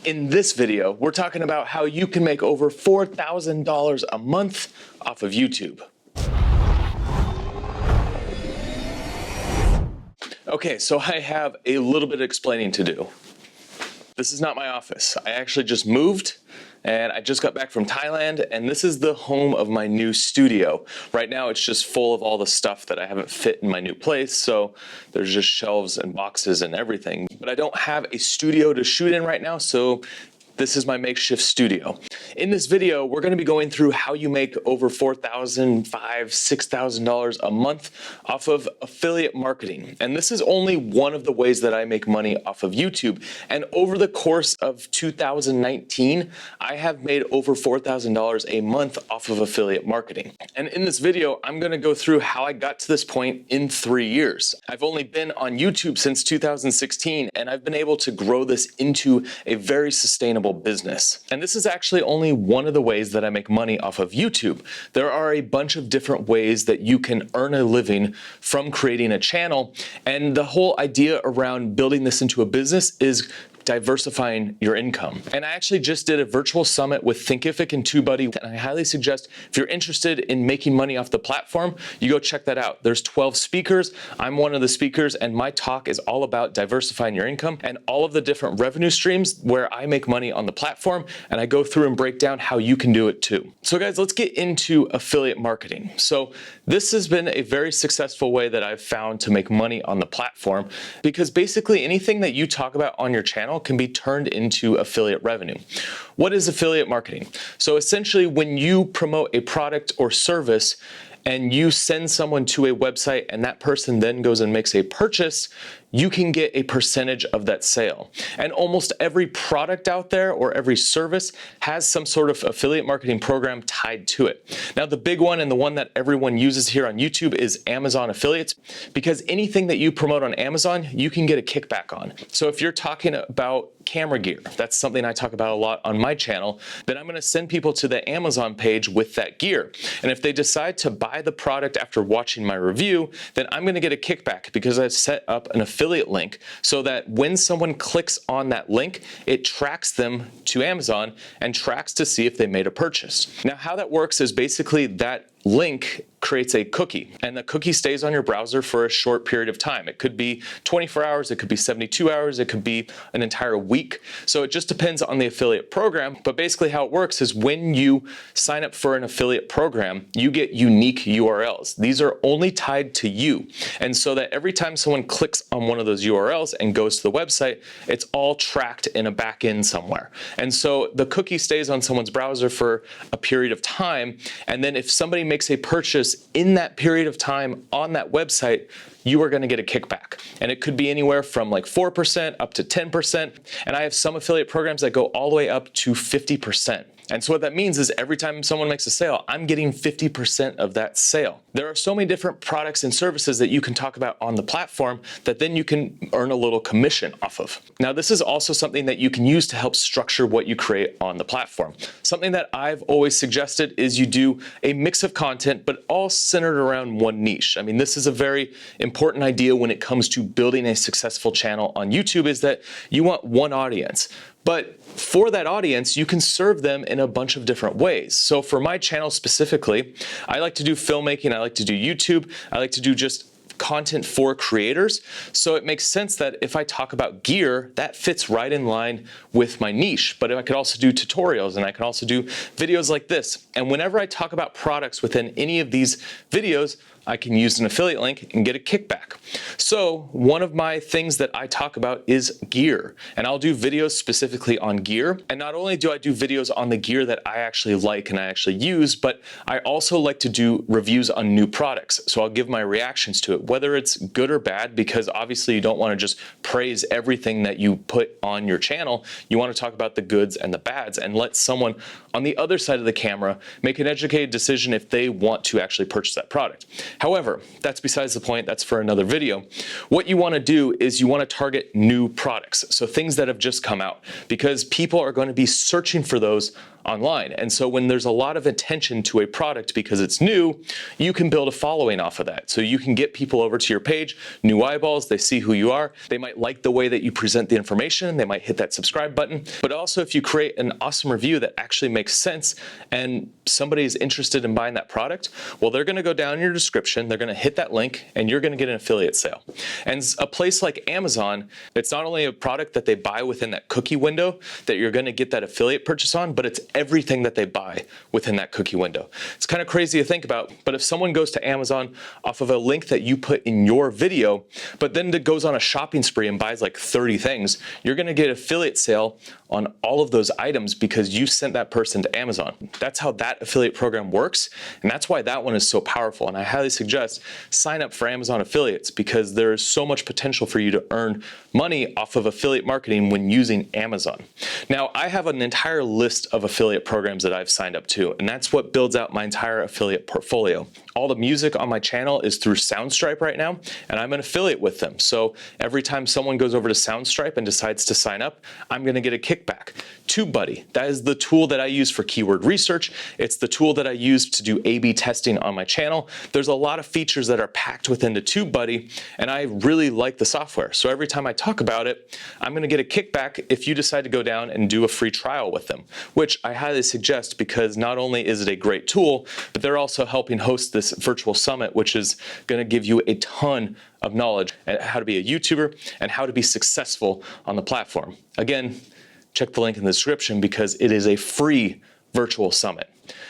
In this video, we're talking about how you can make over $4,000 a month off of YouTube. Okay, so I have a little bit of explaining to do. This is not my office. I actually just moved and I just got back from Thailand, and this is the home of my new studio. Right now it's just full of all the stuff that I haven't fit in my new place, so there's just shelves and boxes and everything. But I don't have a studio to shoot in right now, so this is my makeshift studio. In this video, we're going to be going through how you make over $4,000, $5,000, $6,000 a month off of affiliate marketing. And this is only one of the ways that I make money off of YouTube. And over the course of 2019, I have made over $4,000 a month off of affiliate marketing. And in this video, I'm going to go through how I got to this point in 3 years. I've only been on YouTube since 2016, and I've been able to grow this into a very sustainable business. And this is actually only one of the ways that I make money off of YouTube. There are a bunch of different ways that you can earn a living from creating a channel. And the whole idea around building this into a business is diversifying your income. And I actually just did a virtual summit with Thinkific and TubeBuddy, and I highly suggest if you're interested in making money off the platform, you go check that out. There's 12 speakers. I'm one of the speakers, and my talk is all about diversifying your income and all of the different revenue streams where I make money on the platform, and I go through and break down how you can do it too. So guys, let's get into affiliate marketing. So this has been a very successful way that I've found to make money on the platform, because basically anything that you talk about on your channel can be turned into affiliate revenue. What is affiliate marketing? So essentially, when you promote a product or service and you send someone to a website and that person then goes and makes a purchase, you can get a percentage of that sale. And almost every product out there or every service has some sort of affiliate marketing program tied to it. Now, the big one and the one that everyone uses here on YouTube is Amazon affiliates, because anything that you promote on Amazon, you can get a kickback on. So if you're talking about camera gear, that's something I talk about a lot on my channel, then I'm gonna send people to the Amazon page with that gear. And if they decide to buy the product after watching my review, then I'm gonna get a kickback because I've set up an affiliate link so that when someone clicks on that link, it tracks them to Amazon and tracks to see if they made a purchase. Now, how that works is basically that link creates a cookie, and the cookie stays on your browser for a short period of time. It could be 24 hours, it could be 72 hours, it could be an entire week. So it just depends on the affiliate program. But basically how it works is when you sign up for an affiliate program, you get unique URLs. These are only tied to you. And so that every time someone clicks on one of those URLs and goes to the website, it's all tracked in a back end somewhere. And so the cookie stays on someone's browser for a period of time. And then if somebody makes a purchase in that period of time on that website, you are going to get a kickback. And it could be anywhere from like 4% up to 10%. And I have some affiliate programs that go all the way up to 50%. And so what that means is every time someone makes a sale, I'm getting 50% of that sale. There are so many different products and services that you can talk about on the platform that then you can earn a little commission off of. Now, this is also something that you can use to help structure what you create on the platform. Something that I've always suggested is you do a mix of content, but all centered around one niche. I mean, this is a very important idea when it comes to building a successful channel on YouTube, is that you want one audience. But for that audience, you can serve them in a bunch of different ways. So for my channel specifically, I like to do filmmaking, I like to do YouTube, I like to do just content for creators. So it makes sense that if I talk about gear, that fits right in line with my niche. But I could also do tutorials, and I can also do videos like this. And whenever I talk about products within any of these videos, I can use an affiliate link and get a kickback. So one of my things that I talk about is gear, and I'll do videos specifically on gear. And not only do I do videos on the gear that I actually like and I actually use, but I also like to do reviews on new products. So I'll give my reactions to it, whether it's good or bad, because obviously you don't want to just praise everything that you put on your channel. You want to talk about the goods and the bads and let someone on the other side of the camera make an educated decision if they want to actually purchase that product. However, that's besides the point. That's for another video. What you want to do is you want to target new products, so things that have just come out, because people are going to be searching for those online. And so when there's a lot of attention to a product because it's new, you can build a following off of that. So you can get people over to your page, new eyeballs, they see who you are, they might like the way that you present the information, they might hit that subscribe button. But also if you create an awesome review that actually makes sense and somebody is interested in buying that product, well, they're gonna go down in your description, they're gonna hit that link, and you're gonna get an affiliate sale. And a place like Amazon, it's not only a product that they buy within that cookie window that you're gonna get that affiliate purchase on, but it's everything that they buy within that cookie window. It's kind of crazy to think about, but if someone goes to Amazon off of a link that you put in your video, but then it goes on a shopping spree and buys like 30 things, you're gonna get affiliate sale on all of those items because you sent that person to Amazon. That's how that affiliate program works, and that's why that one is so powerful. And I highly suggest sign up for Amazon affiliates because there's so much potential for you to earn money off of affiliate marketing when using Amazon. Now, I have an entire list of affiliate programs that I've signed up to, and that's what builds out my entire affiliate portfolio. All the music on my channel is through Soundstripe right now, and I'm an affiliate with them. So every time someone goes over to Soundstripe and decides to sign up, I'm gonna get a kickback. TubeBuddy, that is the tool that I use for keyword research. It's the tool that I use to do A/B testing on my channel. There's a lot of features that are packed within the TubeBuddy, and I really like the software. So every time I talk about it, I'm gonna get a kickback if you decide to go down and do a free trial with them, which I highly suggest because not only is it a great tool, but they're also helping host this virtual summit, which is gonna give you a ton of knowledge on how to be a YouTuber and how to be successful on the platform. Again, check the link in the description because it is a free virtual summit.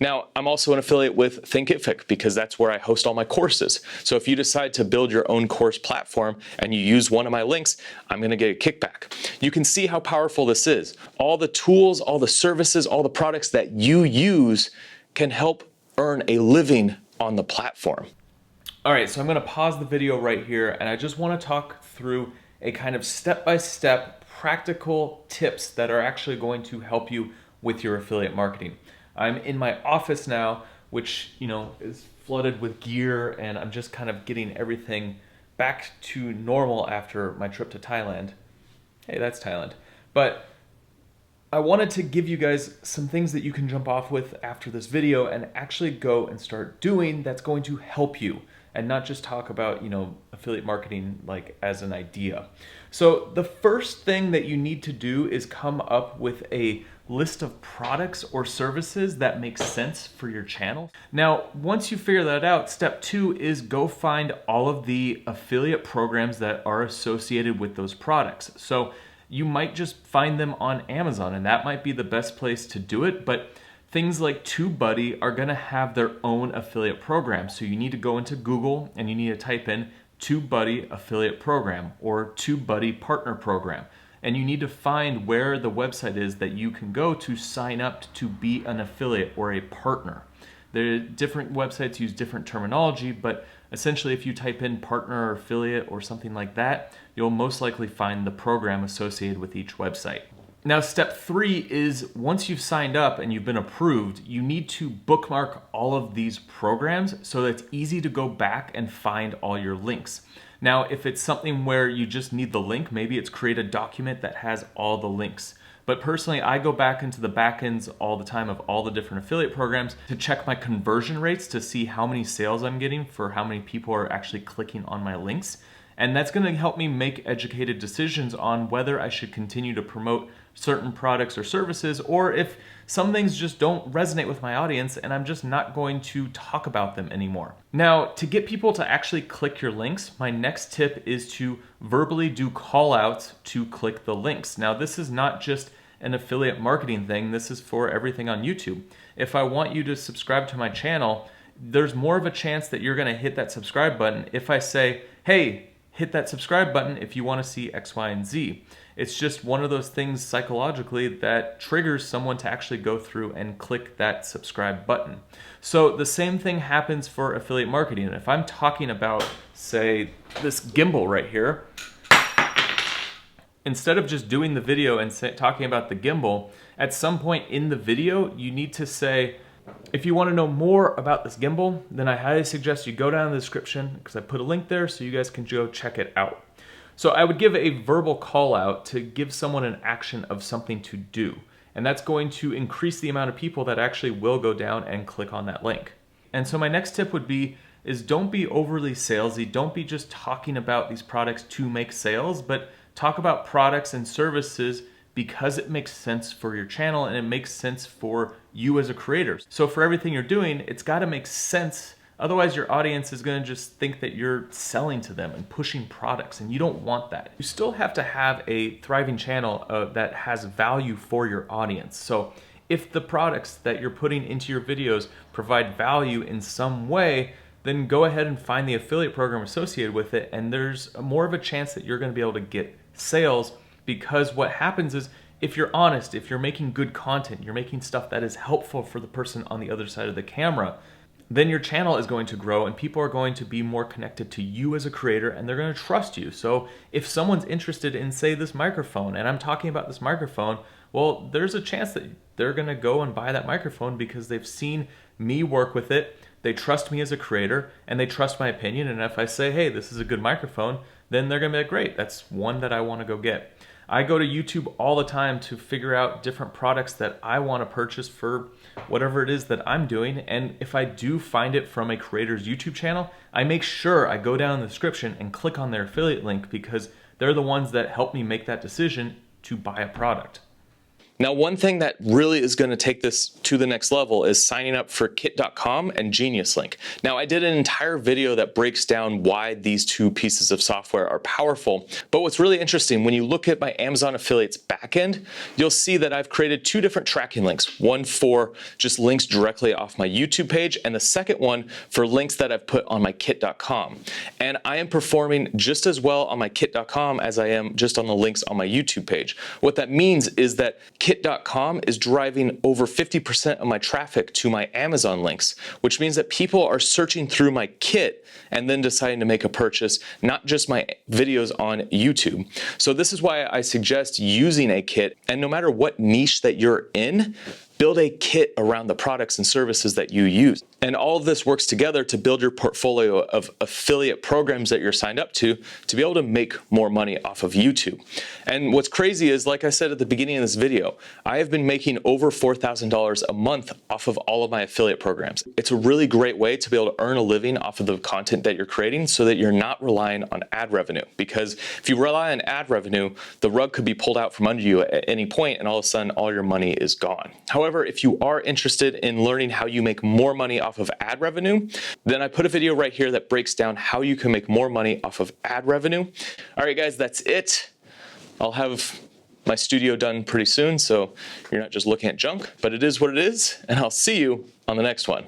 Now, I'm also an affiliate with Thinkific because that's where I host all my courses. So if you decide to build your own course platform and you use one of my links, I'm gonna get a kickback. You can see how powerful this is. All the tools, all the services, all the products that you use can help earn a living on the platform. All right, so I'm gonna pause the video right here and I just wanna talk through a kind of step-by-step practical tips that are actually going to help you with your affiliate marketing. I'm in my office now, which is flooded with gear, and I'm just kind of getting everything back to normal after my trip to Thailand. Hey, that's Thailand. But I wanted to give you guys some things that you can jump off with after this video and actually go and start doing that's going to help you, and not just talk about, affiliate marketing like as an idea. So the first thing that you need to do is come up with a list of products or services that make sense for your channel. Now, once you figure that out, step 2 is go find all of the affiliate programs that are associated with those products. So you might just find them on Amazon, and that might be the best place to do it, but things like TubeBuddy are gonna have their own affiliate program. So you need to go into Google and you need to type in TubeBuddy affiliate program or TubeBuddy partner program. And you need to find where the website is that you can go to sign up to be an affiliate or a partner. The different websites use different terminology, but essentially if you type in partner or affiliate or something like that, you'll most likely find the program associated with each website. Now, step 3 is once you've signed up and you've been approved, you need to bookmark all of these programs so that it's easy to go back and find all your links. Now, if it's something where you just need the link, maybe it's create a document that has all the links. But personally, I go back into the backends all the time of all the different affiliate programs to check my conversion rates to see how many sales I'm getting for how many people are actually clicking on my links. And that's going to help me make educated decisions on whether I should continue to promote certain products or services, or if some things just don't resonate with my audience and I'm just not going to talk about them anymore. Now, to get people to actually click your links, my next tip is to verbally do call outs to click the links. Now, this is not just an affiliate marketing thing, this is for everything on YouTube. If I want you to subscribe to my channel, there's more of a chance that you're gonna hit that subscribe button if I say, hey, hit that subscribe button if you want to see X, Y, and Z. It's just one of those things psychologically that triggers someone to actually go through and click that subscribe button. So the same thing happens for affiliate marketing. If I'm talking about, say, this gimbal right here, instead of just doing the video and talking about the gimbal, at some point in the video, you need to say, if you want to know more about this gimbal, then I highly suggest you go down in the description because I put a link there so you guys can go check it out. So I would give a verbal call out to give someone an action of something to do. And that's going to increase the amount of people that actually will go down and click on that link. And so my next tip would be is don't be overly salesy. Don't be just talking about these products to make sales, but talk about products and services because it makes sense for your channel and it makes sense for you as a creator. So for everything you're doing, it's got to make sense. Otherwise, your audience is going to just think that you're selling to them and pushing products, and you don't want that. You still have to have a thriving channel that has value for your audience. So if the products that you're putting into your videos provide value in some way, then go ahead and find the affiliate program associated with it, and there's more of a chance that you're going to be able to get sales, because what happens is if you're honest, if you're making good content, you're making stuff that is helpful for the person on the other side of the camera, then your channel is going to grow and people are going to be more connected to you as a creator and they're going to trust you. So if someone's interested in, say, this microphone, and I'm talking about this microphone, well, there's a chance that they're going to go and buy that microphone because they've seen me work with it. They trust me as a creator and they trust my opinion. And if I say, hey, this is a good microphone, then they're going to be like, great, that's one that I want to go get. I go to YouTube all the time to figure out different products that I want to purchase for whatever it is that I'm doing. And if I do find it from a creator's YouTube channel, I make sure I go down in the description and click on their affiliate link because they're the ones that help me make that decision to buy a product. Now, one thing that really is going to take this to the next level is signing up for kit.com and Genius Link. Now, I did an entire video that breaks down why these two pieces of software are powerful. But what's really interesting, when you look at my Amazon affiliates backend, you'll see that I've created two different tracking links. One for just links directly off my YouTube page, and the second one for links that I've put on my kit.com. And I am performing just as well on my kit.com as I am just on the links on my YouTube page. What that means is that kit.com is driving over 50% of my traffic to my Amazon links, which means that people are searching through my kit and then deciding to make a purchase, not just my videos on YouTube. So this is why I suggest using a kit, and no matter what niche that you're in, build a kit around the products and services that you use. And all of this works together to build your portfolio of affiliate programs that you're signed up to be able to make more money off of YouTube. And what's crazy is, like I said at the beginning of this video, I have been making over $4,000 a month off of all of my affiliate programs. It's a really great way to be able to earn a living off of the content that you're creating so that you're not relying on ad revenue. Because if you rely on ad revenue, the rug could be pulled out from under you at any point and all of a sudden all your money is gone. However, if you are interested in learning how you make more money off of ad revenue, then I put a video right here that breaks down how you can make more money off of ad revenue. All right, guys, that's it. I'll have my studio done pretty soon, so you're not just looking at junk, but it is what it is, and I'll see you on the next one.